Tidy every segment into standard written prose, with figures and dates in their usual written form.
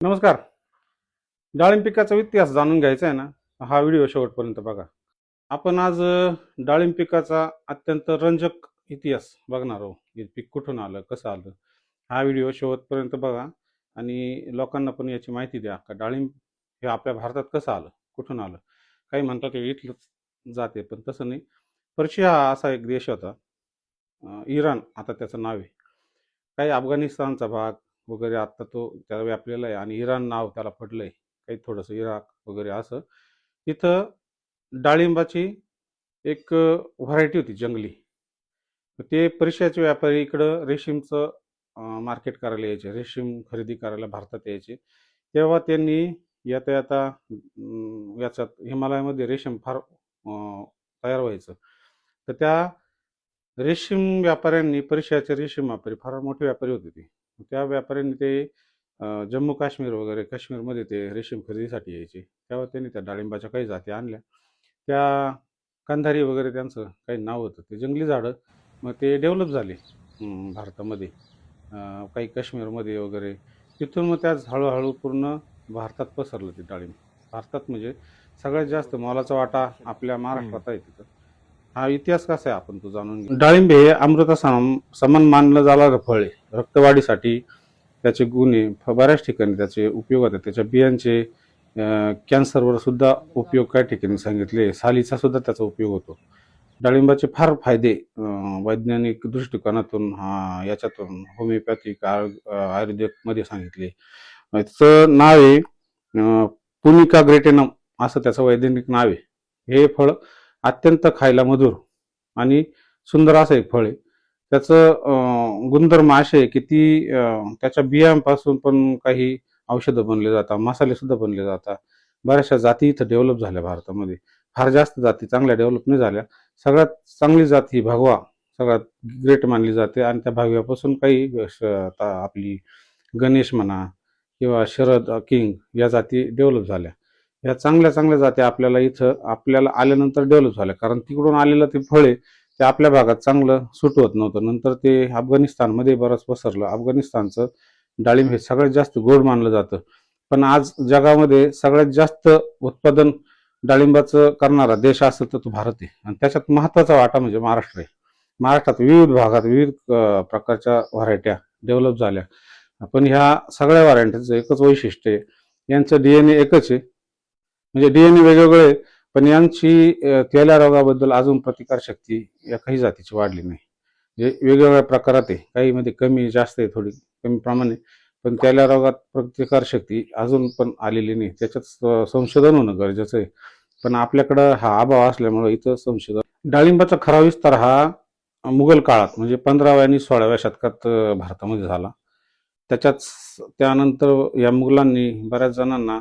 नमस्कार. डाळिंब पिकाचा इतिहास जाणून घ्यायचा आहे ना, हा व्हिडिओ शेवटपर्यंत बघा. आपण आज डाळिंब पिकाचा अत्यंत रंजक इतिहास बघणार आहोत. हे पीक कुठून आलं, कसं आलं. हा व्हिडिओ शेवटपर्यंत बघा आणि लोकांना पण याची माहिती द्या का डाळिंब हे आपल्या भारतात कसं आलं, कुठून आलं. काही म्हणतात हे इथलंच जाते, पण तसं नाही. पर्शिया हा असा एक देश होता. इराण आता त्याचं नाव आहे. काही अफगाणिस्तानचा भाग वगैरे आता तो त्याला व्यापलेला आहे आणि इराण नाव त्याला पडलंय. काही थोडंसं इराक वगैरे असं. तिथं डाळिंबाची एक व्हरायटी होती जंगली. ते पर्शियाचे व्यापारी इकडं रेशीमचं मार्केट करायला यायचे. रेशीम खरेदी करायला भारतात यायचे. तेव्हा त्यांनी येता येता याच्यात हिमालयामध्ये रेशीम फार तयार व्हायचं. तर त्या रेशीम व्यापाऱ्यांनी पर्शियाचे रेशीम व्यापारी फार मोठे व्यापारी होते ते. त्या व्यापाऱ्यांनी ते जम्मू काश्मीर वगैरे काश्मीरमध्ये ते रेशीम खरेदीसाठी यायचे. तेव्हा त्यांनी त्या डाळिंबाच्या काही जाती आणल्या. त्या कंधारी वगैरे त्यांचं काही नाव होतं. ते जंगली झाडं मग ते डेव्हलप झाले भारतामध्ये. काही काश्मीरमध्ये वगैरे. तिथून मग त्या हळूहळू पूर्ण भारतात पसरलं ते डाळिंब. भारतात म्हणजे सगळ्यात जास्त मोलाचा वाटा आपल्या महाराष्ट्रात आहे तिथं. हा इतिहास कसा आहे आपण तो जाणून घेऊ. डाळिंब हे अमृता समान मानलं जाणारं फळ आहे. रक्तवाढीसाठी त्याचे गुण आहे. बऱ्याच ठिकाणी त्याचे उपयोग होतात. त्याच्या बियांचे कॅन्सरवर सुद्धा उपयोग काही ठिकाणी सांगितले. सालीचा सुद्धा त्याचा उपयोग होतो. डाळिंबाचे फार फायदे वैज्ञानिक दृष्टिकोनातून याच्यातून होमिओपॅथिक आयुर्वेदिकमध्ये सांगितले. त्याचं नाव आहे पुनिका ग्रेटेनम असं त्याचं वैज्ञानिक नाव आहे. हे फळ अत्यंत खायला मधुर आणि सुंदर असं एक फळ आहे. त्याचं गुणधर्म असे आहे की त्याच्या बियांपासून पण काही औषधं बनले जातात, मसाले सुद्धा बनले जातात. बऱ्याचशा जाती इथं डेव्हलप झाल्या भारतामध्ये. फार जास्त जाती चांगल्या डेव्हलप नाही झाल्या. सगळ्यात चांगली जात ही भगवा सगळ्यात ग्रेट मानली जाते आणि त्या भगव्यापासून काही आपली गणेश म्हणा किंवा शरद किंग या जाती डेव्हलप झाल्या. या चांगल्या चांगल्या जाती आपल्याला आल्यानंतर डेव्हलप झाल्या. कारण तिकडून आलेलं ते फळ आहे ते आपल्या भागात चांगलं सूट होत नव्हतं. नंतर ते अफगाणिस्तानमध्ये बरंच पसरलं. अफगाणिस्तानचं डाळिंब हे सगळ्यात जास्त गोड मानलं जातं. पण आज जगामध्ये सगळ्यात जास्त उत्पादन डाळिंबाचं करणारा देश असेल तर तो भारत आहे. आणि त्याच्यात महत्वाचा वाटा म्हणजे महाराष्ट्र आहे. महाराष्ट्रात विविध भागात विविध प्रकारच्या व्हरायट्या डेव्हलप झाल्या. पण ह्या सगळ्या व्हरायटीचं एकच वैशिष्ट्य आहे, यांचं डीएनए एकच आहे. म्हणजे डीएनए वेगवेगळे पण यांची तेल्या रोगाबद्दल अजून प्रतिकारशक्ती या काही जातीची वाढली नाही. म्हणजे वेगवेगळ्या प्रकारात आहे. काही मध्ये कमी जास्त आहे, थोडी कमी प्रमाणे. पण तेल्या रोगात प्रतिकारशक्ती अजून पण आलेली नाही. त्याच्यात संशोधन होणं गरजेचं आहे. पण आपल्याकडं हा अभाव असल्यामुळे इथं संशोधन. डाळिंबाचा खरा विस्तार हा मुघल काळात म्हणजे 15व्या आणि 16व्या शतकात भारतामध्ये झाला. त्यानंतर या मुघलांनी बऱ्याच जणांना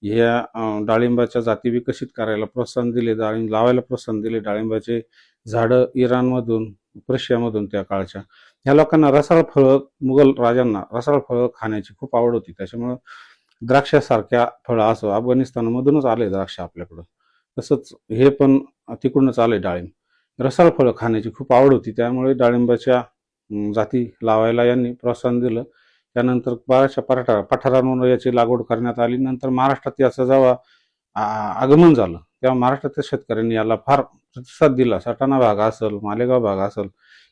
या डाळिंबाच्या जाती विकसित करायला प्रोत्साहन दिले. डाळिंब लावायला प्रोत्साहन दिले. डाळिंबाचे झाडं इराणमधून पर्शियामधून त्या काळच्या ह्या लोकांना रसाळ फळं, मुघल राजांना रसाळ फळं खाण्याची खूप आवड होती. त्याच्यामुळं द्राक्षासारख्या फळं असं अफगाणिस्तानमधूनच आले द्राक्ष आपल्याकडं. तसंच हे पण तिकडूनच आले डाळिंब. रसाळ फळं खाण्याची खूप आवड होती. त्यामुळे डाळिंबाच्या जाती लावायला यांनी प्रोत्साहन दिलं. त्यानंतर बऱ्याचशा पठारांवर याची लागवड करण्यात आली. नंतर महाराष्ट्रात याचं जेव्हा आगमन झालं तेव्हा महाराष्ट्रातील शेतकऱ्यांनी याला फार प्रतिसाद दिला. सटाणा भाग असेल, मालेगाव भाग असेल,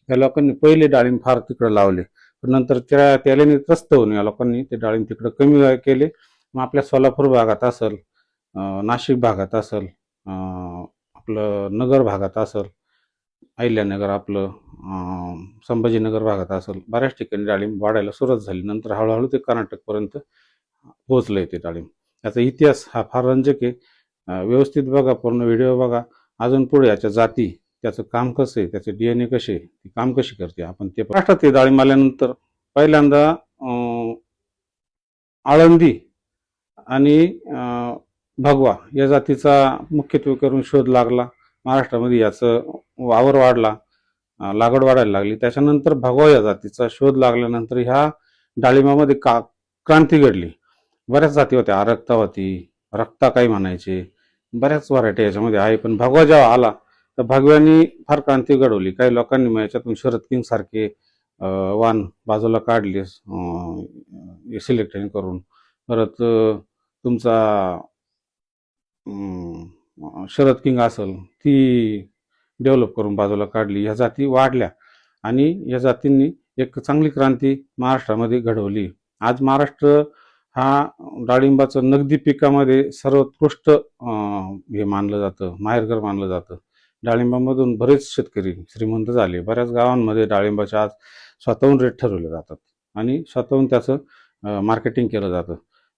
या लोकांनी पहिले डाळिंब फार तिकडे लावले. पण नंतर त्याने त्रस्त होऊन या लोकांनी ते डाळिंब तिकडे कमी केले. मग आपल्या सोलापूर भागात असेल, नाशिक भागात असेल, आपलं नगर भागात असेल, अहिल्यानगर आपलं संभाजीनगर भागात असेल, बऱ्याच ठिकाणी डाळिंब वाढायला सुरुवात झाली. नंतर हळूहळू ते कर्नाटकपर्यंत पोहोचलंय ते डाळिंब. याचा इतिहास हा फार रंजक आहे. व्यवस्थित बघा, पूर्ण व्हिडिओ बघा. अजून पुढे याच्या जाती, त्याचं काम कसं आहे, त्याचे डीएनए कसे, ती काम कशी करते आपण ते महाराष्ट्रात ते डाळिंब आल्यानंतर पहिल्यांदा आळंदी आणि भगवा या जातीचा मुख्यत्वे करून शोध लागला. महाराष्ट्रामध्ये याचं वावर वाढला, लागवड वाढायला लागली. त्याच्यानंतर भगवा या जातीचा शोध लागल्यानंतर ह्या डाळिंबामध्ये क्रांती घडली. बऱ्याच जाती होत्या. आरक्ता होती, रक्ता काही म्हणायचे, बऱ्याच व्हरायटी याच्यामध्ये आहे. पण भगवा जेव्हा आला तर भगव्यांनी फार क्रांती घडवली. काही लोकांनी मग याच्यातून शरद किंग सारखे वाण बाजूला काढले सिलेक्शन करून. परत तुमचा शरद किंग असेल ती डेव्हलप करून बाजूला काढली. ह्या जाती वाढल्या आणि या जातींनी एक चांगली क्रांती महाराष्ट्रामध्ये घडवली. आज महाराष्ट्र हा डाळिंबाचं नगदी पिकामध्ये सर्वोत्कृष्ट हे मानलं जातं, माहेरघर मानलं जातं. डाळिंबामधून बरेच शेतकरी श्रीमंत झाले. बऱ्याच गावांमध्ये डाळिंबाचे आज स्वतःहून रेट ठरवले जातात आणि स्वतःहून त्याचं मार्केटिंग केलं जातं.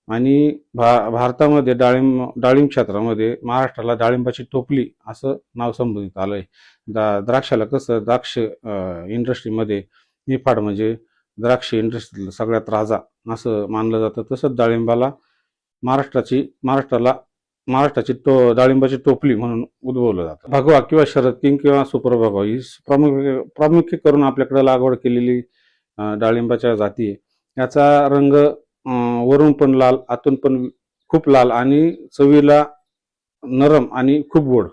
आणि भारतामध्ये डाळिंब क्षेत्रामध्ये महाराष्ट्राला डाळिंबाची टोपली असं नाव संबोधित आलंय. द्राक्षाला कसं द्राक्ष इंडस्ट्रीमध्ये निफाड म्हणजे द्राक्ष इंडस्ट्रीतला सगळ्यात राजा असं मानलं जातं, तसंच डाळिंबाला महाराष्ट्राची डाळिंबाची टोपली म्हणून उद्भवलं जातं. भगवा किंवा शरद किंग किंवा सुपर भगवा ही प्रामुख्य करून आपल्याकडे लागवड केलेली डाळिंबाच्या जाती आहे. याचा रंग वरून पण लाल, आतून पण खूप लाल आणि चवीला नरम आणि खूप गोड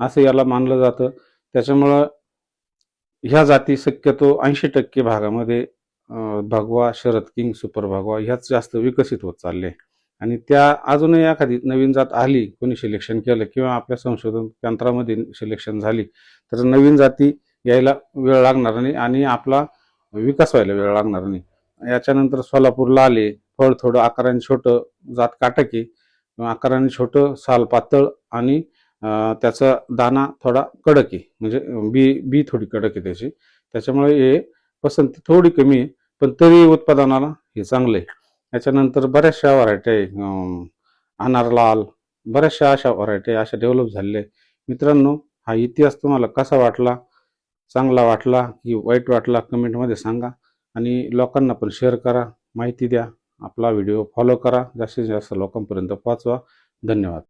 असं याला मानलं जातं. त्याच्यामुळं ह्या जाती शक्यतो 80% भागामध्ये भगवा, शरद किंग, सुपर भगवा ह्याच जास्त विकसित होत चालले. आणि त्या अजूनही एखादी नवीन जात आली, कोणी सिलेक्शन केलं किंवा आपल्या संशोधन केंद्रामध्ये सिलेक्शन झाली तर नवीन जाती यायला वेळ लागणार नाही आणि आपला विकास व्हायला वेळ लागणार नाही. याच्यानंतर सोलापूर लाल आहे, फळ थोडं आकाराने छोटं, जात काटक आहे, आकाराने छोटं, साल पातळ आणि त्याचा दाना थोडा कडक आहे, म्हणजे बी थोडी कडक आहे त्याची. त्याच्यामुळे हे पसंती थोडी कमी आहे, पण तरी उत्पादनाला हे चांगलं आहे. याच्यानंतर बऱ्याचशा व्हरायटी आहे, अनार लाल, बऱ्याचशा अशा व्हरायटी अशा डेव्हलप झालेल्या आहे. मित्रांनो, हा इतिहास तुम्हाला कसा वाटला, चांगला वाटला की वाईट वाटला, कमेंटमध्ये सांगा आणि लोकांना पण शेअर करा, माहिती द्या. आपला व्हिडिओ फॉलो करा, जास्तीत जास्त लोकांपर्यंत पोहोचवा. धन्यवाद.